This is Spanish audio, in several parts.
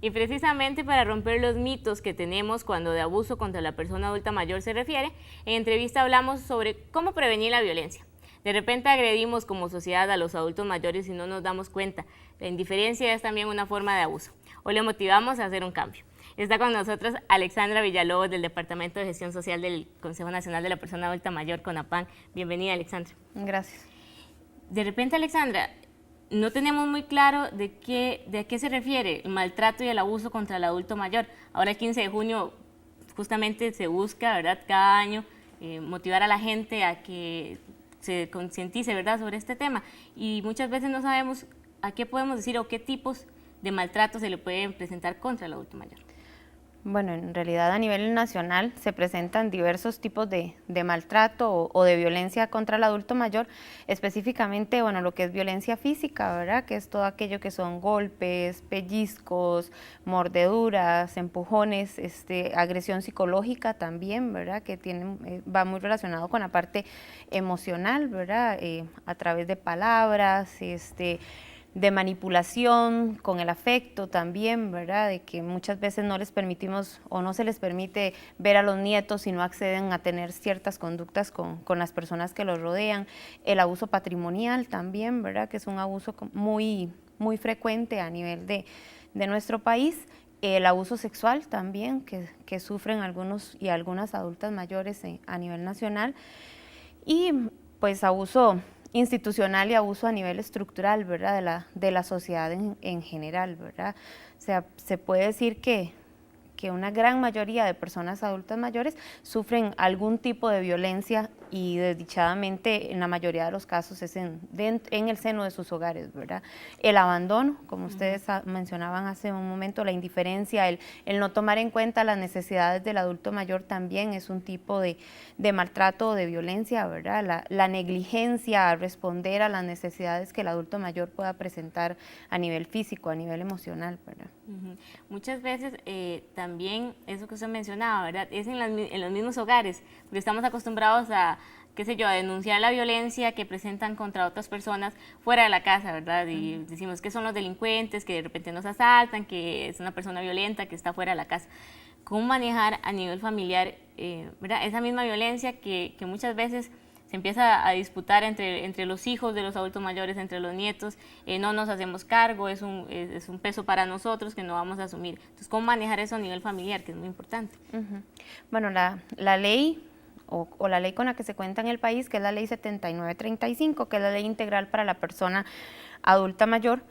Y precisamente para romper los mitos que tenemos cuando de abuso contra la persona adulta mayor se refiere, en entrevista hablamos sobre cómo prevenir la violencia. De repente agredimos como sociedad a los adultos mayores y no nos damos cuenta. La indiferencia es también una forma de abuso. Hoy le motivamos a hacer un cambio. Está con nosotros Alexandra Villalobos del Departamento de Gestión Social del Consejo Nacional de la Persona Adulta Mayor, CONAPAN. Bienvenida, Alexandra. Gracias. De repente, Alexandra, no tenemos muy claro a qué se refiere el maltrato y el abuso contra el adulto mayor. Ahora el 15 de junio justamente se busca, ¿verdad?, cada año motivar a la gente a que se concientice, ¿verdad?, sobre este tema. Y muchas veces no sabemos a qué podemos decir o qué tipos de maltrato se le pueden presentar contra el adulto mayor. Bueno, en realidad a nivel nacional se presentan diversos tipos de maltrato o de violencia contra el adulto mayor, específicamente, bueno, lo que es violencia física, ¿verdad?, que es todo aquello que son golpes, pellizcos, mordeduras, empujones, agresión psicológica también, ¿verdad?, que va muy relacionado con la parte emocional, ¿verdad?, a través de palabras, de manipulación con el afecto también, ¿verdad?, de que muchas veces no les permitimos o no se les permite ver a los nietos y no acceden a tener ciertas conductas con las personas que los rodean. El abuso patrimonial también, ¿verdad?, que es un abuso muy, muy frecuente a nivel de nuestro país. El abuso sexual también, que sufren algunos y algunas adultas mayores a nivel nacional. Y pues abuso institucional y abuso a nivel estructural, ¿verdad?, de la sociedad en general, ¿verdad? O sea, se puede decir que una gran mayoría de personas adultas mayores sufren algún tipo de violencia y desdichadamente en la mayoría de los casos es en el seno de sus hogares, ¿verdad? El abandono, como ustedes mencionaban hace un momento, la indiferencia, el no tomar en cuenta las necesidades del adulto mayor también es un tipo de maltrato o de violencia, ¿verdad? La negligencia a responder a las necesidades que el adulto mayor pueda presentar a nivel físico, a nivel emocional, ¿verdad? Muchas veces también eso que usted mencionaba, ¿verdad?, es en los mismos hogares, porque estamos acostumbrados a, qué sé yo, a denunciar la violencia que presentan contra otras personas fuera de la casa, ¿verdad? Y decimos que son los delincuentes, que de repente nos asaltan, que es una persona violenta que está fuera de la casa. ¿Cómo manejar a nivel familiar, ¿verdad?, esa misma violencia que muchas veces se empieza a disputar entre los hijos de los adultos mayores, entre los nietos, no nos hacemos cargo, es un peso para nosotros que no vamos a asumir? Entonces, ¿cómo manejar eso a nivel familiar, que es muy importante? Bueno, la ley o la ley con la que se cuenta en el país, que es la ley 7935, que es la ley integral para la persona adulta mayor,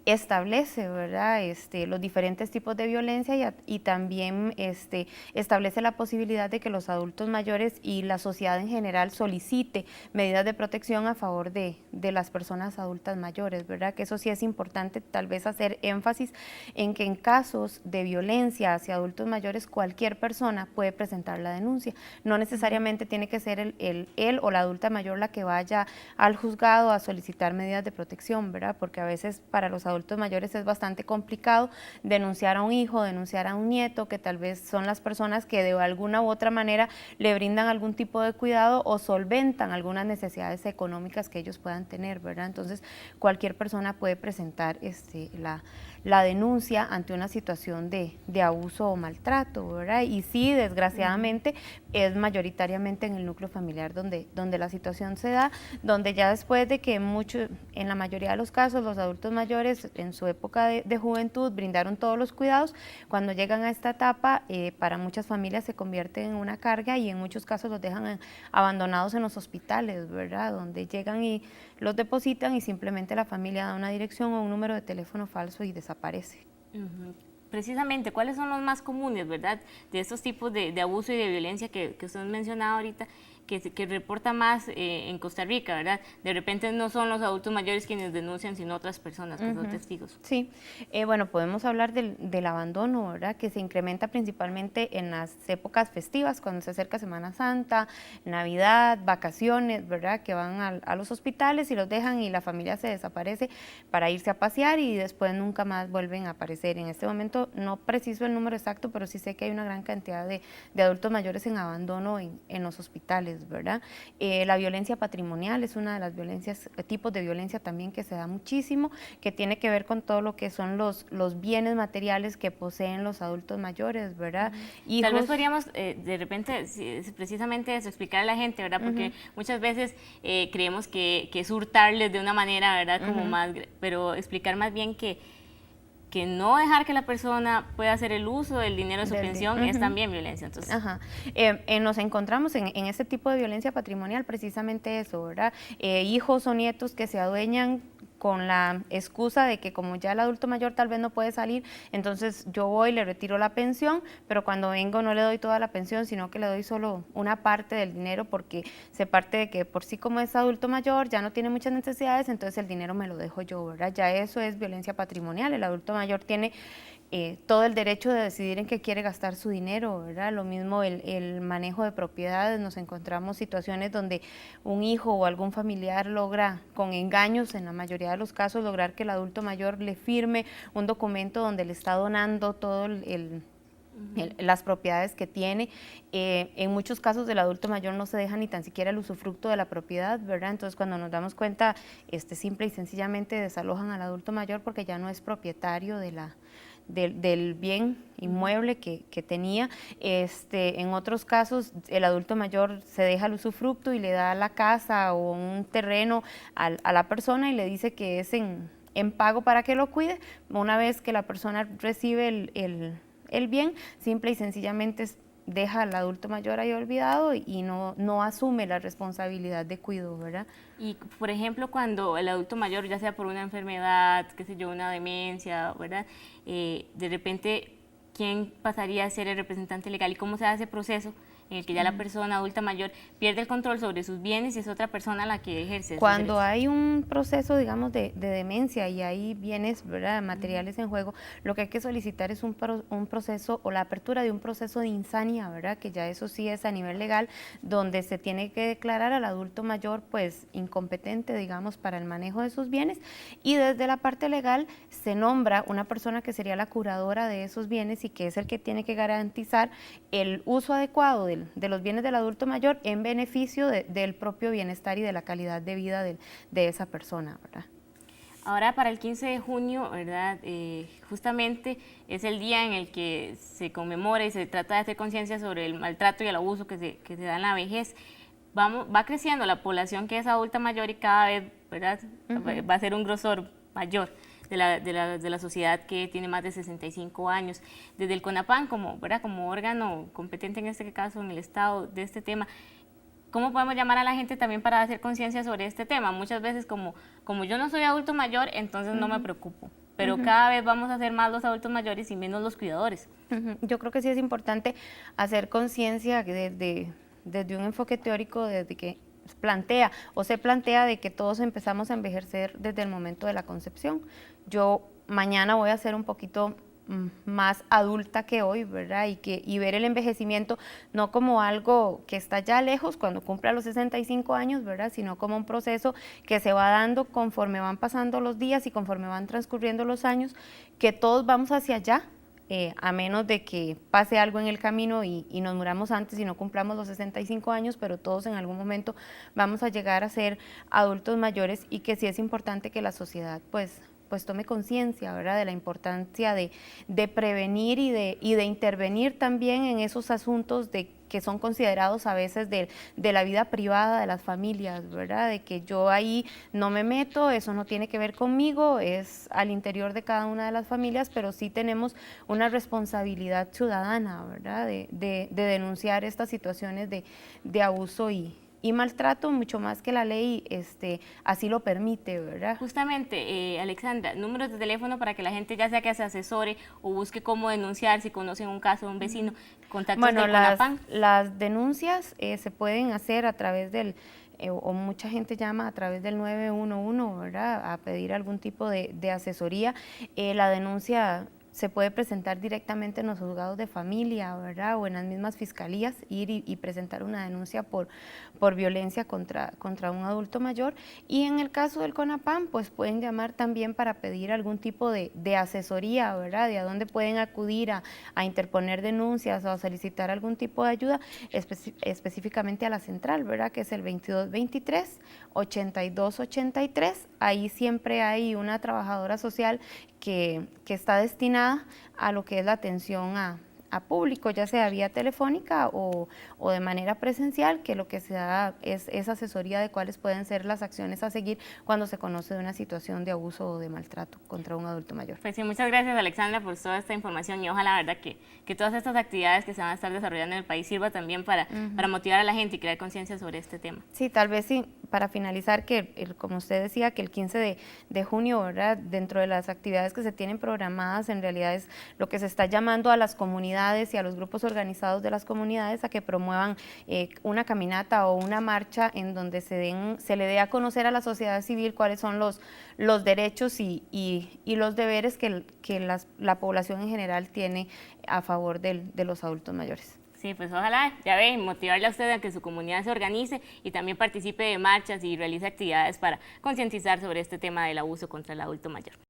establece, ¿verdad?, los diferentes tipos de violencia y también establece la posibilidad de que los adultos mayores y la sociedad en general solicite medidas de protección a favor de las personas adultas mayores, ¿verdad?, que eso sí es importante tal vez hacer énfasis en que en casos de violencia hacia adultos mayores cualquier persona puede presentar la denuncia, no necesariamente tiene que ser él o la adulta mayor la que vaya al juzgado a solicitar medidas de protección, ¿verdad?, porque a veces para los adultos mayores es bastante complicado denunciar a un hijo, denunciar a un nieto, que tal vez son las personas que de alguna u otra manera le brindan algún tipo de cuidado o solventan algunas necesidades económicas que ellos puedan tener, ¿verdad? Entonces, cualquier persona puede presentar la denuncia ante una situación de abuso o maltrato, ¿verdad? Y sí, desgraciadamente, es mayoritariamente en el núcleo familiar donde la situación se da, donde ya después de que en la mayoría de los casos los adultos mayores en su época de juventud brindaron todos los cuidados, cuando llegan a esta etapa para muchas familias se convierten en una carga y en muchos casos los dejan abandonados en los hospitales, ¿verdad?, donde llegan y los depositan y simplemente la familia da una dirección o un número de teléfono falso y desaparece. Precisamente, ¿cuáles son los más comunes, verdad, de estos tipos de abuso y de violencia que usted mencionaba ahorita, que reporta más en Costa Rica, ¿verdad? De repente no son los adultos mayores quienes denuncian, sino otras personas que son testigos. Sí, bueno, podemos hablar del abandono, ¿verdad?, que se incrementa principalmente en las épocas festivas, cuando se acerca Semana Santa, Navidad, vacaciones, ¿verdad?, que van a los hospitales y los dejan y la familia se desaparece para irse a pasear y después nunca más vuelven a aparecer. En este momento no preciso el número exacto, pero sí sé que hay una gran cantidad de adultos mayores en abandono en los hospitales, mayores, ¿verdad? La violencia patrimonial es una de las tipos de violencia también que se da muchísimo, que tiene que ver con todo lo que son los bienes materiales que poseen los adultos mayores, ¿verdad? Tal vez podríamos de repente, precisamente eso, explicar a la gente, ¿verdad? Porque muchas veces creemos que es hurtarles de una manera, ¿verdad? Como más, pero explicar más bien que no dejar que la persona pueda hacer el uso del dinero de su pensión es también violencia. Entonces, nos encontramos en este tipo de violencia patrimonial precisamente eso, ¿verdad? Hijos o nietos que se adueñan con la excusa de que como ya el adulto mayor tal vez no puede salir, entonces yo voy, le retiro la pensión, pero cuando vengo no le doy toda la pensión, sino que le doy solo una parte del dinero porque se parte de que por sí como es adulto mayor ya no tiene muchas necesidades, entonces el dinero me lo dejo yo, ¿verdad? Ya eso es violencia patrimonial, el adulto mayor tiene todo el derecho de decidir en qué quiere gastar su dinero, ¿verdad? Lo mismo el manejo de propiedades, nos encontramos situaciones donde un hijo o algún familiar logra, con engaños en la mayoría de los casos, lograr que el adulto mayor le firme un documento donde le está donando todo las propiedades que tiene. En muchos casos el adulto mayor no se deja ni tan siquiera el usufructo de la propiedad, ¿verdad? Entonces cuando nos damos cuenta, simple y sencillamente desalojan al adulto mayor porque ya no es propietario del bien inmueble que tenía. En otros casos el adulto mayor se deja el usufructo y le da la casa o un terreno a la persona y le dice que es en pago para que lo cuide. Una vez que la persona recibe el bien, simple y sencillamente deja al adulto mayor ahí olvidado y no asume la responsabilidad de cuidado, ¿verdad? Y, por ejemplo, cuando el adulto mayor, ya sea por una enfermedad, qué sé yo, una demencia, ¿verdad? De repente, ¿quién pasaría a ser el representante legal y cómo se hace ese proceso en el que ya la persona adulta mayor pierde el control sobre sus bienes y es otra persona la que ejerce? Cuando hay un proceso, digamos, de demencia y hay bienes, ¿verdad?, materiales en juego, lo que hay que solicitar es un proceso o la apertura de un proceso de insania, ¿verdad?, que ya eso sí es a nivel legal, donde se tiene que declarar al adulto mayor, pues, incompetente, digamos, para el manejo de sus bienes, y desde la parte legal se nombra una persona que sería la curadora de esos bienes y que es el que tiene que garantizar el uso adecuado de los bienes del adulto mayor en beneficio del propio bienestar y de la calidad de vida de esa persona, ¿verdad? Ahora para el 15 de junio, ¿verdad? Justamente es el día en el que se conmemora y se trata de hacer conciencia sobre el maltrato y el abuso que se da en la vejez. Va creciendo la población que es adulta mayor y cada vez, ¿verdad? Va a ser un grosor mayor de la sociedad que tiene más de 65 años. Desde el CONAPAN, ¿verdad?, como órgano competente en este caso en el Estado de este tema, ¿cómo podemos llamar a la gente también para hacer conciencia sobre este tema? Muchas veces como yo no soy adulto mayor, entonces no me preocupo, pero cada vez vamos a ser más los adultos mayores y menos los cuidadores. Yo creo que sí es importante hacer conciencia desde un enfoque teórico, desde que se plantea de que todos empezamos a envejecer desde el momento de la concepción. Yo mañana voy a ser un poquito más adulta que hoy, ¿verdad? Y ver el envejecimiento no como algo que está ya lejos cuando cumpla los 65 años, ¿verdad? Sino como un proceso que se va dando conforme van pasando los días y conforme van transcurriendo los años, que todos vamos hacia allá. A menos de que pase algo en el camino y nos muramos antes y no cumplamos los 65 años, pero todos en algún momento vamos a llegar a ser adultos mayores y que sí es importante que la sociedad pues tome conciencia, ¿verdad?, de la importancia de prevenir y de intervenir también en esos asuntos que son considerados a veces de la vida privada de las familias, ¿verdad?, de que yo ahí no me meto, eso no tiene que ver conmigo, es al interior de cada una de las familias, pero sí tenemos una responsabilidad ciudadana, ¿verdad?, de denunciar estas situaciones de abuso y maltrato, mucho más que la ley así lo permite, ¿verdad? Justamente, Alexandra, números de teléfono para que la gente ya sea que se asesore o busque cómo denunciar si conocen un caso de un vecino, contactos del CONAPAN. Las denuncias se pueden hacer a través o mucha gente llama a través del 911, ¿verdad?, a pedir algún tipo de asesoría. La denuncia se puede presentar directamente en los juzgados de familia, ¿verdad? O en las mismas fiscalías, ir y presentar una denuncia por violencia contra un adulto mayor. Y en el caso del CONAPAM, pues pueden llamar también para pedir algún tipo de asesoría, ¿verdad? De a dónde pueden acudir a interponer denuncias o a solicitar algún tipo de ayuda, específicamente a la central, ¿verdad? Que es el 2223-8283. Ahí siempre hay una trabajadora social que está destinada a lo que es la atención a público, ya sea vía telefónica o de manera presencial, que lo que se da es asesoría de cuáles pueden ser las acciones a seguir cuando se conoce de una situación de abuso o de maltrato contra un adulto mayor. Pues sí, muchas gracias, Alexandra, por toda esta información, y ojalá, verdad, que todas estas actividades que se van a estar desarrollando en el país sirva también para motivar a la gente y crear conciencia sobre este tema. Sí, tal vez sí, para finalizar, que como usted decía, que el 15 de junio, ¿verdad? Dentro de las actividades que se tienen programadas, en realidad es lo que se está llamando a las comunidades y a los grupos organizados de las comunidades a que promuevan una caminata o una marcha en donde se le dé a conocer a la sociedad civil cuáles son los derechos y los deberes que la población en general tiene a favor de los adultos mayores. Sí, pues ojalá, ya ven, motivarle a usted a que su comunidad se organice y también participe de marchas y realice actividades para concientizar sobre este tema del abuso contra el adulto mayor.